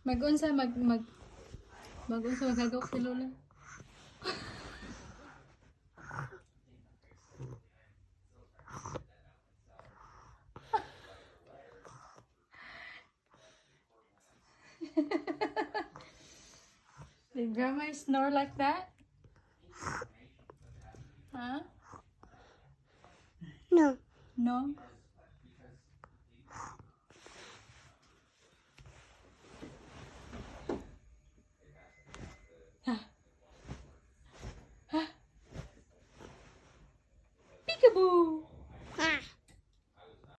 Mag-unsa mag-unsa magagaw si Lola. Did grandma snore like that? Huh? No. No? Peekaboo!